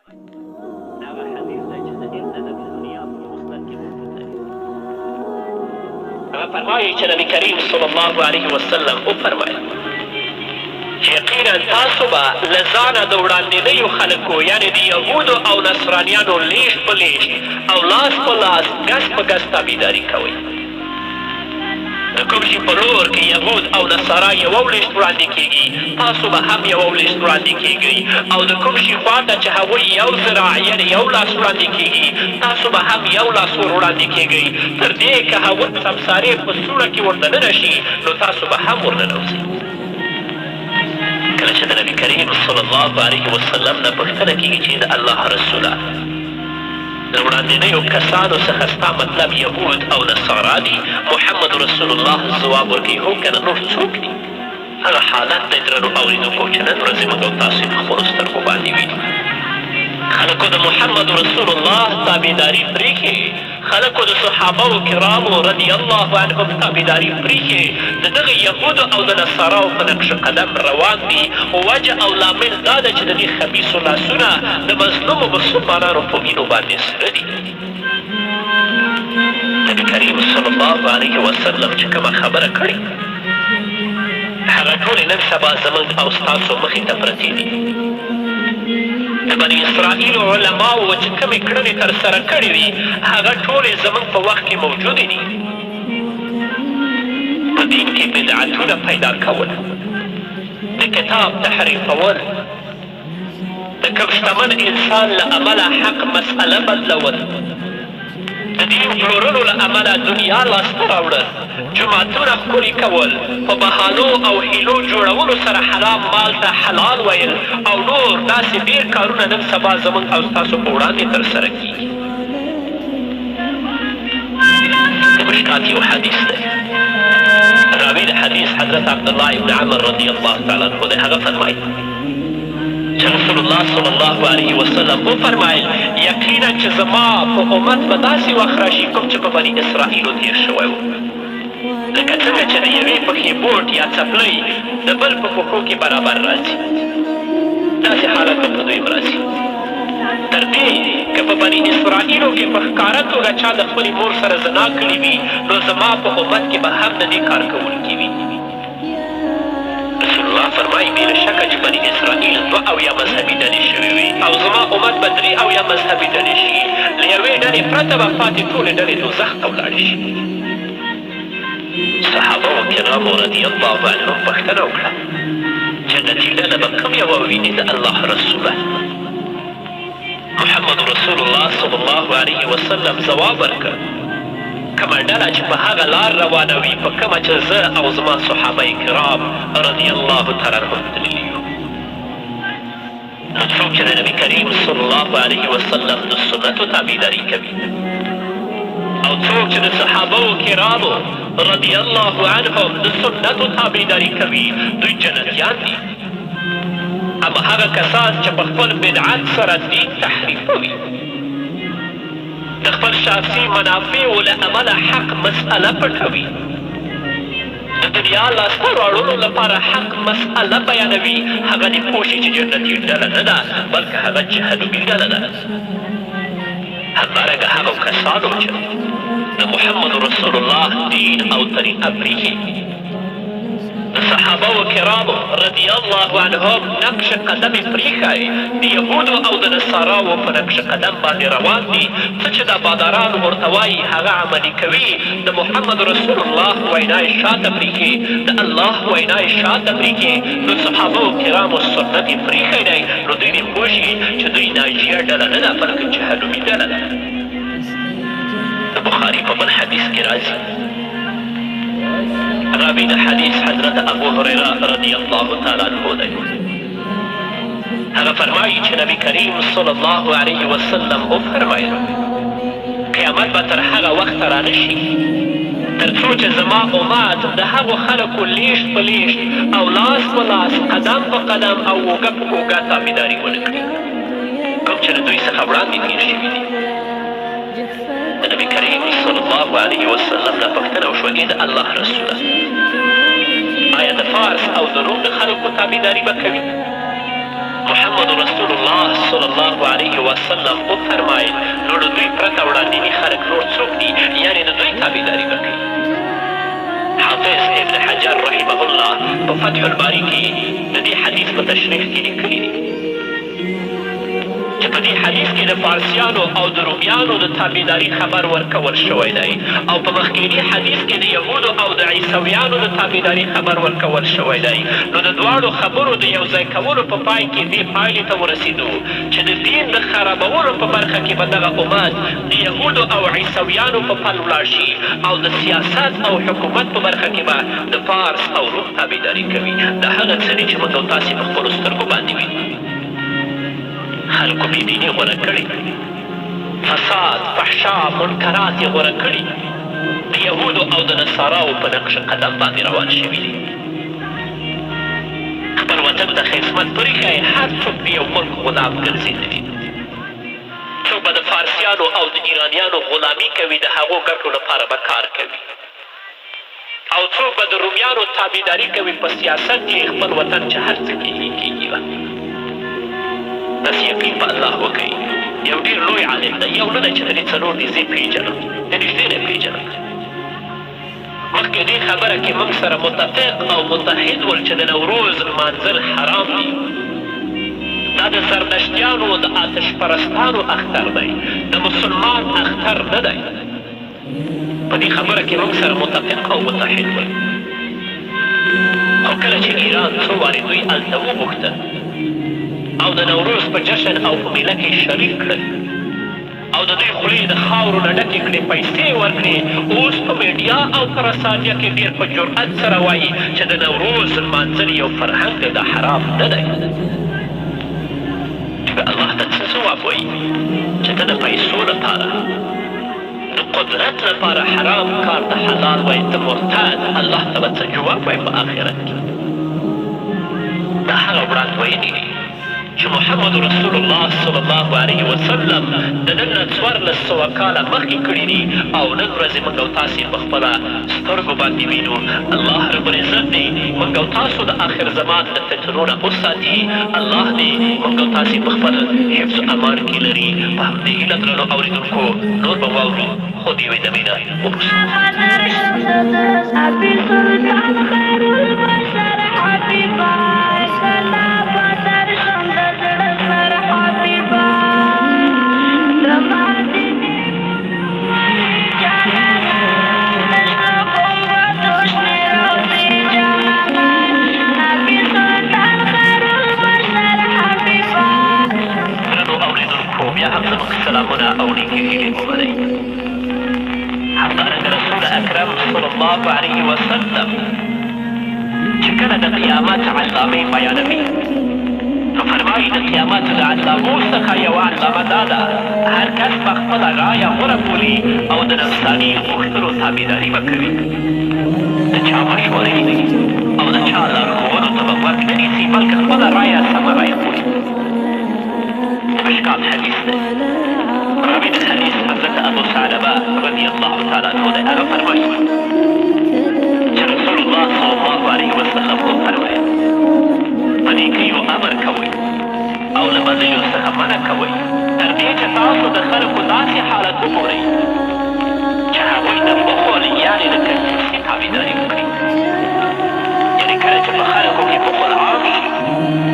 هغه حدیث دی چې د ابن ابي دنیا په مسند کې موجود دی. هغه فرمایي چې نبي کریم صلی الله علیه وسلم وفرمایل چې یقینا تاسو به له ځانه د وړاندینیو خلکو یعنې د یهودو او نصرانیانو لیشت په لیشت او لاس په لاس ګز په ګز تابعداري کوئ. د کوم شي په لور کې یهود او نصارا یوه ولیشت وړاندې کېږي تاسو به هم یوه ولیشت وړاندې کېږئ او د کوم شي خوا ته چې هغوی یو ذراع یعنې یو لاس وړاندې کېږي تاسو به هم یو لاس ور وړاندې کېږئ تر دې که هغوی سمسارې په سوړه کې ورننه شي نو تاسو به هم ورننوځئ. کله چې د نبي کریم صلی الله علیه وسلم نه پوښتنه کېږي چې د الله رسوله د وړاندینیو کسانو څخه ستا مطلب یهود او نصارا دي محمد رسول الله ځواب ورکوي هو که نه نور څوک دي. هغه حالت دی درنو اورېدونکو چې نن ورځې موږ او تاسو په خپلو سترګو باندې وینو. خلکو د محمد رسول الله تابعداري پرېښې خلکو د صحابو کرامو رضی الله عنهم تابعداري پرېښې د دغه یهودو او د نصاراو په نقش قدم روان دي. وجه او لامل دا ده چې د دې خبیثو لاسونه د مظلومو مسلمانانو په وینو باندې سره دي. نبي کریم صلی الله علیه وسلم چې کومه خبره کړې هغه ټولې نن سبا زموږ او ستاسو مخې ته پرتې دي. د بني اسرائیلو علماو چې کومې کړنې ترسره کړې وي هغه ټولې زموږ په وخت کې موجودې دي. په دین کې بدعتونه پیدا کول، د کتاب تحریفول، د کوم شتمن انسان له امله حق مسئله بدلول، د دین پلورلو له امله دنیا لاسته راوړل، جوماتونه ښکلي کول، په بهانو او هیلو جوړولو سره حرام مال ته حلال ویل او نور داسې ډېر کارونه نن سبا زموږ او ستاسو په وړاندې ترسره کېږي. د مشکات یو حدیث دی، راوي د حدیث حضرت عبدالله ابن عمر رضی الله تعالی عنه دی. هغه فرمایي چې رسول الله صلی الله علیه وسلم وفرمایل یقینا چې زما په امت به داسې وخت راشي کوم چې په بني اسرائیلو تېر شوی و. لکه څنګه چې د یوې پښې بوټ یا څپلۍ د بل په پښو کې برابر راځي داسې حالت به په دوی راځي. تر دې که په بني اسرائیلو کې په ښکاره توګه چا د خپلې مور سره زنا کړي وي نو زما په امت کې به هم د دې کار کوونکي وي. رسول الله فرمایي بې له شکه چې بني اسرائیل 2 مذهبي ډلې شوي وي او زما امت به 3 مذهبي ډلې شي. له یوې ډلې پرته به پاتې ټولې ډلې دوزخ ته ولاړې شي. صحابه و کرامو رضی الله عنهم پوښتنه وکړه جنتي ډله به کوم یوه وویني د الله رسوله. محمد رسول الله صلی الله علیه وسلم ځواب ورکړ کومه ډله چې په هغه لار روانه وي په کومه چې زه او زما صحابه کرام رضی الله تعالی عنهم تللي یو. نو څوک چې د نبي کریم صلی الله علیه وسلم د سنتو تابعداري کوي او څوک چې د صحابه کرامو رضی الله عنهم د سنتو تابعداري کوي دوی جنتیان دي. اما هغه کسان چې په خپل بدعت سره دین تحریفوي د خپل شخصي منافعو له امله حق مسئله پټوي د دنیا لاسته راوړلو لپاره حق مسئله بیانوي هغه دې پوه شي چې جنتي ډله نه ده بلکې هغه جهنمي ډله ده. همدارنګه هغو کسانو چې د محمد رسول الله دین او طریقه پرېښي د صحابه و کرامو رضی الله عنهم نقش قدم پرېښی د یهودو او د نصاراو په نقش قدم باندې روان دي. څه چې دا باداران ورته وایي هغه عملي کوي. د محمد رسول الله وینا یې شاته پرېښي د الله وینا یې شاته پرېښي نو صحابه و کرامو سنت یې پرېښی دی نو دوی دې پوه شي چې دوی ناجیه ډله نه ده بلکې جهنمي ډله ده. د بخاري په بل حدیث کې راځي راوي د حدیث حضرت ابو هریره رضی الله تعالی عنه دی. هغه فرمایي چې نبي کریم صلی الله علیه وسلم وفرمایل قیامت به تر هغه وخته رانشي تر څو چې زما امت د هغو خلکو لیشت په لیشت او لاس په لاس قدم په قدم او اوږه په اوږه تابعداري ونه کړي کوم چې د دوی څخه وړاندې تېر شوي دي. د نبي کریم صلی الله علیه وسلم نه پوښتنه وشوه ای د الله رسوله آیا د فارس او د روم د خلکو تابعداري به کوي؟ محمد رسول الله صلی الله علیه وسلم وفرمایل نو د دوی پرته وړاندیني خلک نور څوک دي یعنې د دوی تابعداري به کوي. حافظ ابن حجر رحمه الله په فتح الباري کې د دې حدیث په تشریح کې لیکلي دي چې په دې حدیث کې د فارسیانو او د رومیانو د تابعداري خبر ورکول شوی دی او په مخکیني حدیث کې د یهودو او د عیسویانو د تابعداري خبر ورکول شوی دی. نو د دواړو خبرو د یو ځای کولو په پای کې دې پایلې ته ورسېدو چې د دین د خرابولو په برخه کې به دغه امت د یهودو او عیسویانو په پل ولاړ شي او د سیاست او حکومت په برخه کې به د فارس او روم تابعداري کوي. دا هغه څه دي چې موږ او تاسې په خپلو سترګو باندې وینو. خلکو بېدیني غوره کړې، فساد، فحشا، منکرات یې غوره کړي، د یهودو او د نصاراو په نقش قدم باندې روان شوي دي. خپل وطن ته خدمت پرېښی، هر څوک د یو ملک غلام ګرځېدلي. څوک به د فارسیانو او د ایرانیانو غلامي کوي، د هغو ګټو لپاره به کار کوي، او څوک به د رومیانو تابعداري کوي په سیاست کې خپل وطن چې هر څه کېږي کېږي به. بس یقین په الله وکړئ. یو ډېر لوی عالم دی، یو نه دی چې د دې څلور دي زه یې پېژنم، د نږدې نه پېژنم. مخکې دې خبره کې موږ سره متفق او متحد ول چې د نوروز لمانځل حرام دي. دا د زردشتیانو د آتش پرستانو اختر دی، د مسلمان اختر نه دی. په دې خبره کې موږ سره متفق او متحد ول. خو کله چې ایران څو وارې دوی هلته وغوښتل او د نوروز په جشن او په میله کې شریک کړل او د دوی خولې د خاورو نه ډکې کړې، پیسې ورکړې، اوس په میډیا او په رسانیه کې ډېر په جرأت سره وایي چې د نوروز لمانځل یو فرهنګ دی، دا حرام نه دی. چې الله ته څه ځواب وایي چې ته د پیسو لپاره د قدرت لپاره حرام کار ته حلال وایي، ته مرتد. الله ته به څه جواب وایي په آخرت کې؟ دا هغه وړاندوینې دي چې محمد رسول الله صلی الله علیه وسلم د نن نه 1400 کاله مخکې کړي دي او نن ورځې موږ او تاسې په خپله سترګو باندې وینو. الله رب العزت دې موږ او تاسو د آخر زمان د فتنو نه وساتي. الله دې موږ او تاسې په خپل حفظ امان کې لري. په همدې هیله درنو اورېدونکو نور به واورو، خو د یوې دمې نه وروسته. سلامونه او نیکې هیلې ومنئ. همدارنګه رسول اکرم صلی الله علیه وسلم چې کله د قیامت علامې بیانوي نو فرمایي د قیامت د علامو څخه یوه علامه دا ده هر کس به خپله رایه غوره بولي او د نفساني غوښتنو تابعداري به کوي، د چا مشورې او د چا لارښوونو ته به غوږ نه نیسي، بلکې خپله رایه سمه رایه بولي. اشکال حدیث دی. راوي د حدیث حضرت ابو ثعلبه رضی الله تعالی عنه دی. هغه فرمایي چې رسول الله صلی الله علیه وسلم وفرمایل په نیکیو امر کوئ او له بدیو څخه منع کوئ تر دې چې تاسو د خلکو داسې حالت وګورئ چې هغوی د بخل یعنې د کنجوسۍ تابعداري وکړي. یعنې کله چې په خلکو کې بخل عام شي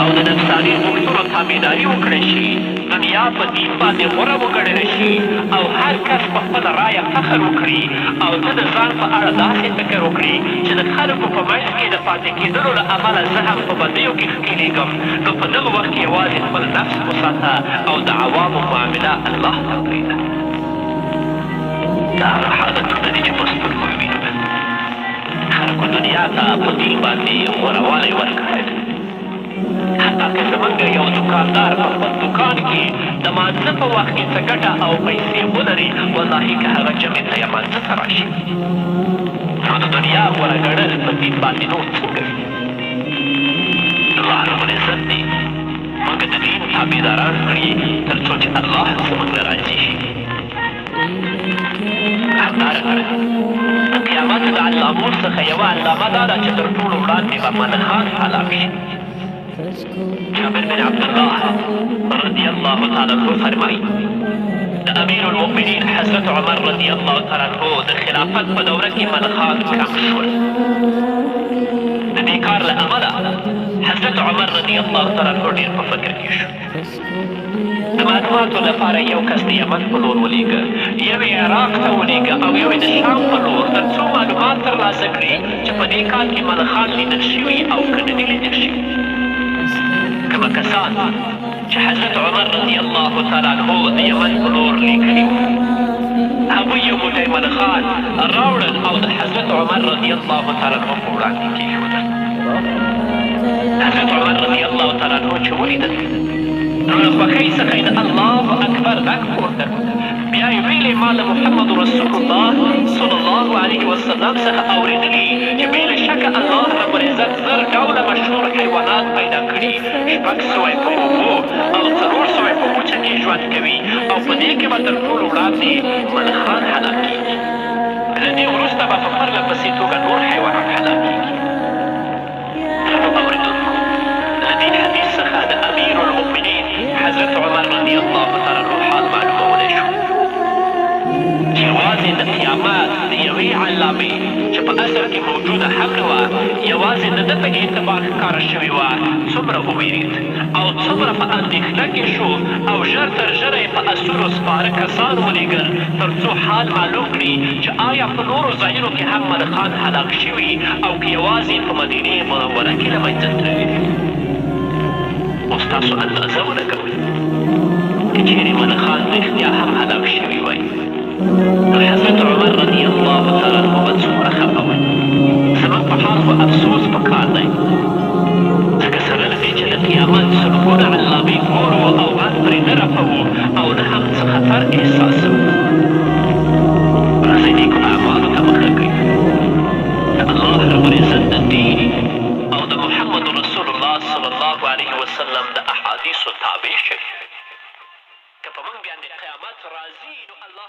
او د نفساني غوښتنو تابعداري وکړی شي، دنیا په دین باندې غوره وګڼلی شي او هر کس په خپله رایه فخر وکړي او ته د ځان په اړه داسې فکر وکړي چې د خلکو په منځ کې د پاتې کېدلو له امله زه هم په بدیو کې ښکېلېږم، نو په دغه وخت کې یوازې خپل نفس وساته او د عوامو معامله الله ته پرېږده. دا هغه حالتونه دي چې په سترګو وینو. خلکو دنیا ته په دین باندې غورهوالی ورکړی دی. حتی که زمونږ یو دوکاندار په خپل دوکان کې د مانځه په وخت کې څه ګټه او پیسې ولري، واللهي که هغه جمعې ته یا مانځه ته راشي نو د دنیا غوره ګڼل په دین باندې نور څنګه وي؟ الله رب العزت دې موږ د دین تابعداران کړي تر څو چې الله زموږ نه راضي شي. همدارنګه د قیامت د علامو څخه یوه علامه دا ده چې تر ټولو وړاندې به منحان هلاک شي. جابر بن عبد الله رضی الله تعالی عنہ فرمایي د امیر المؤمنین حضرت عمر رضی الله تعالی عنہ د خلافت په دوره کې ملخان کم شول. د دې کار له امله حضرت عمر رضی الله تعالی عنہ ډېر په فکر کې شو. د معلوماتو لپاره یو کس د یمن په لور ولېږه، یو یې عراق ته ولېږه او یو یې د شام په لور، تر څو معلومات ترلاسه کړي چې په دې کال کې ملخان لیدل شوي او که نه دي لیدل شوي. کومه کسان چې حضرت عمر رضی الله تعالی عنہ د یمن په لور لیږلي وو، هغوی یو موټی ملخان راوړل او د حضرت عمر رضی الله تعالی عنہ په وړاندې کېښودل. حضرت عمر رضی الله تعالی عنہ چې ولیدل نو له خوښۍ څخه یې د الله اکبر غږ پورته کړ. بیا یې ویلې ما له محمد رسول الله صلی الله علیه وسلم څخه اورېدلي چې بې له شکه الله رب العزت 1000 ډوله مشهور حیوانات پیدا کړي، 600 په اوبو او 400 په وچه کې ژوند کوي او په دې کې به تر ټولو وړاندې ملخان هلاکېږي. له دې وروسته به په پرله پسې توګه نور حیوانات هلاکېږي. اورېدونکو له دې حدیث څخه د امیر المؤمنین حضرت عمر رضی الله تعالی عنہ حال معلومولی شو چې یوازې د قیامت د یوې علامې چې په اصل کې موجوده هم نه وه، یوازې د ده په اعتبار ښکاره شوې وه، څومره وویرېد او څومره په اندېښنه کې شو او ژر تر ژره یې په اسونو سپاره کسان ولېږل تر څو حال معلوم کړي چې آیا په نورو ځایونو کې هم ملخان هلاک شوي او که یوازې په مدینې منوره کې له منځه تللي دي. اوس تاسو اندازه ولګوئ که چېرې ملخان رښتیا هم هلاک شوي وای نو حضرت عمر رضی الله تعالی عنہ به څومره خفه وای. زموږ په حال خو افسوس پکار دی، ځکه سره له دې چې د قیامت سلګونه علامې ګورو او غږ پرې نه رپوو او نه هم څه خطر احساسوو. راځئ نیکو اعمالو ته مخه کوي، د الله رب العزت د دین او د محمد رسول الله صلی الله علیه وسلم د احادیثو تابع شئ. که په موږ باندې قیامت راځي نو الله